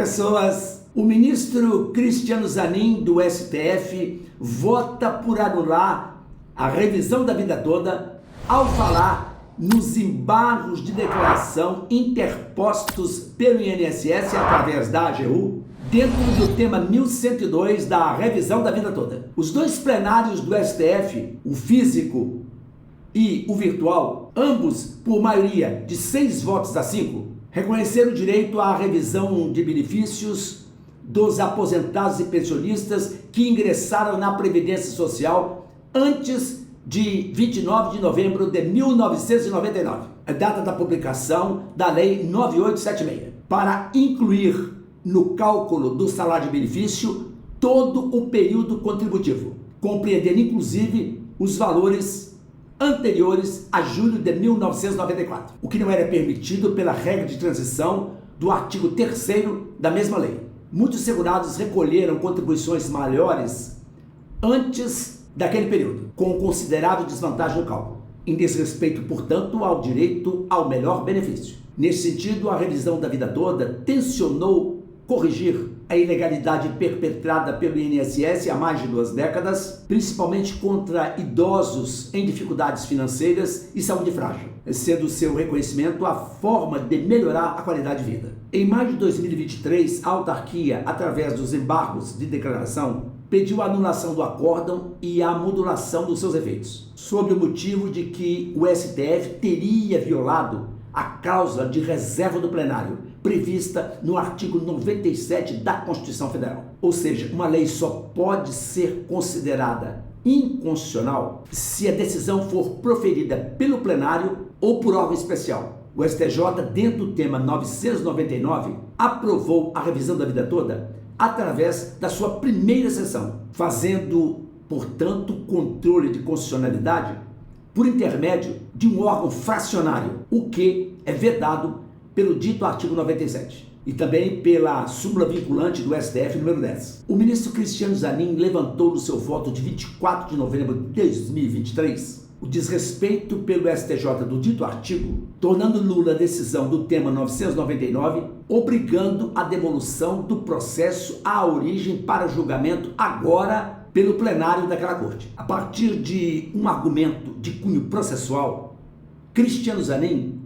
pessoas! O ministro Cristiano Zanin, do STF, vota por anular a revisão da vida toda ao falar nos embargos de declaração interpostos pelo INSS através da AGU, dentro do tema 1102 da revisão da vida toda. Os dois plenários do STF, o físico e o virtual, ambos por maioria de 6 votos a 5, reconheceram o direito à revisão de benefícios dos aposentados e pensionistas que ingressaram na Previdência Social antes de 29 de novembro de 1999, a data da publicação da Lei 9876, para incluir no cálculo do salário de benefício todo o período contributivo, compreendendo inclusive os valores anteriores a julho de 1994, o que não era permitido pela regra de transição do artigo 3º da mesma lei. Muitos segurados recolheram contribuições maiores antes daquele período, com considerável desvantagem no cálculo, em desrespeito, portanto, ao direito ao melhor benefício. Nesse sentido, a revisão da vida toda tensionou corrigir a ilegalidade perpetrada pelo INSS há mais de 2 décadas, principalmente contra idosos em dificuldades financeiras e saúde frágil, sendo seu reconhecimento a forma de melhorar a qualidade de vida. Em maio de 2023, a autarquia, através dos embargos de declaração, pediu a anulação do acórdão e a modulação dos seus efeitos, sob o motivo de que o STF teria violado a cláusula de reserva do plenário, prevista no artigo 97 da Constituição Federal. Ou seja, uma lei só pode ser considerada inconstitucional se a decisão for proferida pelo plenário ou por órgão especial. O STJ, dentro do tema 999, aprovou a revisão da vida toda através da sua primeira sessão, fazendo, portanto, controle de constitucionalidade por intermédio de um órgão fracionário, o que é vedado pelo dito artigo 97 e também pela súmula vinculante do STF número 10. O ministro Cristiano Zanin levantou no seu voto de 24 de novembro de 2023 o desrespeito pelo STJ do dito artigo, tornando nula a decisão do tema 999, obrigando a devolução do processo à origem para julgamento agora pelo plenário daquela corte. A partir de um argumento de cunho processual, Cristiano Zanin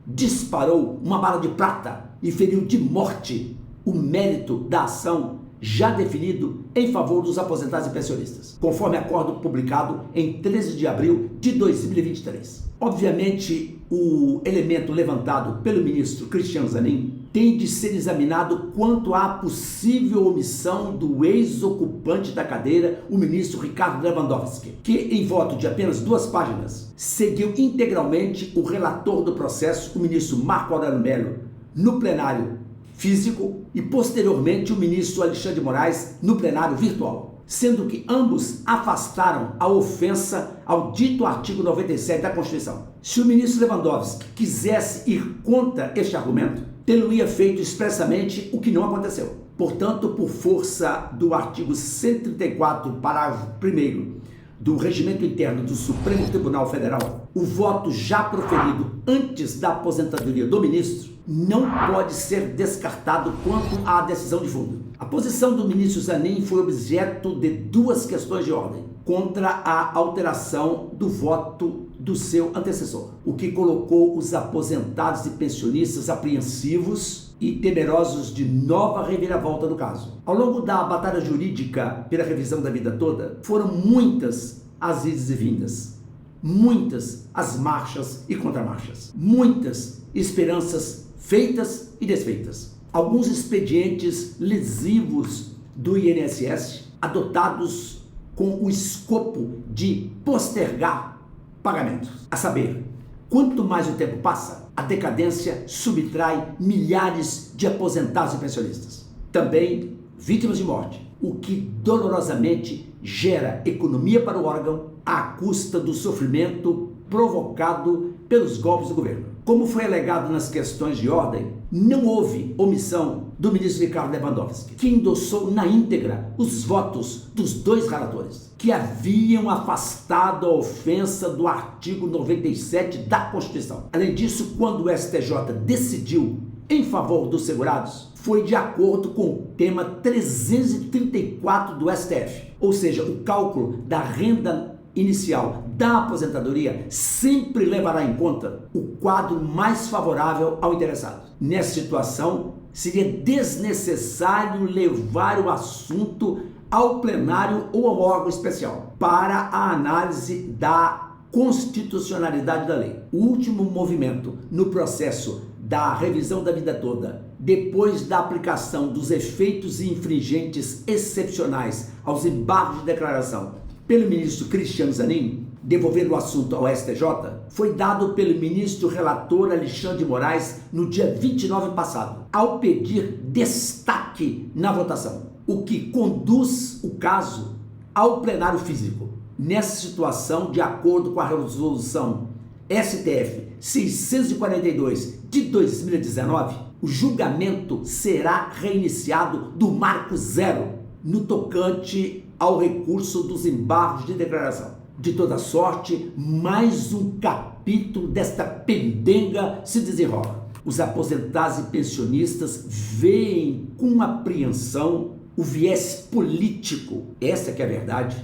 disparou uma bala de prata e feriu de morte o mérito da ação já definido em favor dos aposentados e pensionistas, conforme acordo publicado em 13 de abril de 2023. Obviamente, o elemento levantado pelo ministro Cristiano Zanin tem de ser examinado quanto à possível omissão do ex-ocupante da cadeira, o ministro Ricardo Lewandowski, que, em voto de apenas 2 páginas, seguiu integralmente o relator do processo, o ministro Marco Aurélio Mello, no plenário físico e, posteriormente, o ministro Alexandre de Moraes no plenário virtual, sendo que ambos afastaram a ofensa ao dito artigo 97 da Constituição. Se o ministro Lewandowski quisesse ir contra este argumento, tê-lo-ia feito expressamente, o que não aconteceu. Portanto, por força do artigo 134, parágrafo 1º do Regimento Interno do Supremo Tribunal Federal, o voto já proferido antes da aposentadoria do ministro não pode ser descartado quanto à decisão de fundo. A posição do ministro Zanin foi objeto de 2 questões de ordem contra a alteração do voto do seu antecessor, o que colocou os aposentados e pensionistas apreensivos e temerosos de nova reviravolta do caso. Ao longo da batalha jurídica pela revisão da vida toda, foram muitas as idas e vindas, muitas as marchas e contramarchas, muitas esperanças feitas e desfeitas. Alguns expedientes lesivos do INSS adotados com o escopo de postergar pagamentos. A saber, quanto mais o tempo passa, a decadência subtrai milhares de aposentados e pensionistas. Também vítimas de morte, o que dolorosamente gera economia para o órgão à custa do sofrimento provocado pelos golpes do governo. Como foi alegado nas questões de ordem, não houve omissão do ministro Ricardo Lewandowski, que endossou na íntegra os votos dos 2 relatores, que haviam afastado a ofensa do artigo 97 da Constituição. Além disso, quando o STJ decidiu em favor dos segurados foi de acordo com o tema 334 do STF, ou seja, o cálculo da renda inicial da aposentadoria sempre levará em conta o quadro mais favorável ao interessado. Nessa situação, seria desnecessário levar o assunto ao plenário ou ao órgão especial para a análise da constitucionalidade da lei. O último movimento no processo da revisão da vida toda, depois da aplicação dos efeitos infringentes excepcionais aos embargos de declaração pelo ministro Cristiano Zanin, devolvendo o assunto ao STJ, foi dado pelo ministro relator Alexandre de Moraes no dia 29 passado, ao pedir destaque na votação, o que conduz o caso ao plenário físico. Nessa situação, de acordo com a resolução STF 642 de 2019, o julgamento será reiniciado do marco zero no tocante ao recurso dos embargos de declaração. De toda sorte, mais um capítulo desta pendenga se desenrola. Os aposentados e pensionistas veem com apreensão o viés político, essa que é a verdade,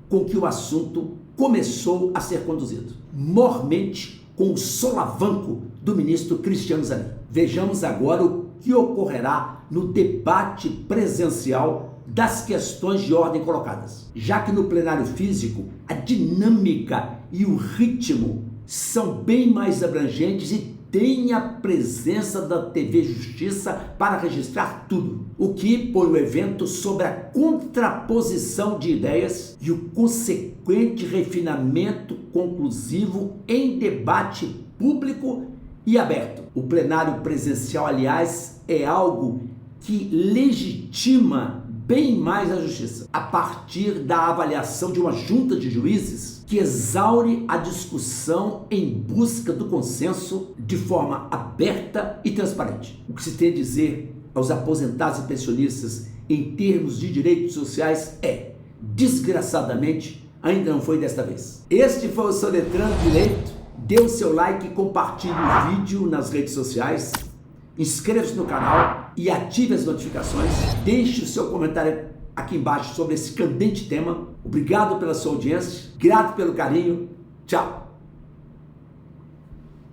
com que o assunto começou a ser conduzido, mormente com o solavanco do ministro Cristiano Zanin. Vejamos agora o que ocorrerá no debate presencial das questões de ordem colocadas, já que no plenário físico a dinâmica e o ritmo são bem mais abrangentes e tem a presença da TV Justiça para registrar tudo, o que põe o evento sobre a contraposição de ideias e o consequente refinamento conclusivo em debate público e aberto. O plenário presencial, aliás, é algo que legitima bem mais a justiça, a partir da avaliação de uma junta de juízes que exaure a discussão em busca do consenso de forma aberta e transparente. O que se tem a dizer aos aposentados e pensionistas em termos de direitos sociais é, desgraçadamente, ainda não foi desta vez. Este foi o Soletrando Direito. Dê o seu like e compartilhe o vídeo nas redes sociais. Inscreva-se no canal e ative as notificações. Deixe o seu comentário aqui embaixo sobre esse candente tema. Obrigado pela sua audiência, grato pelo carinho. Tchau!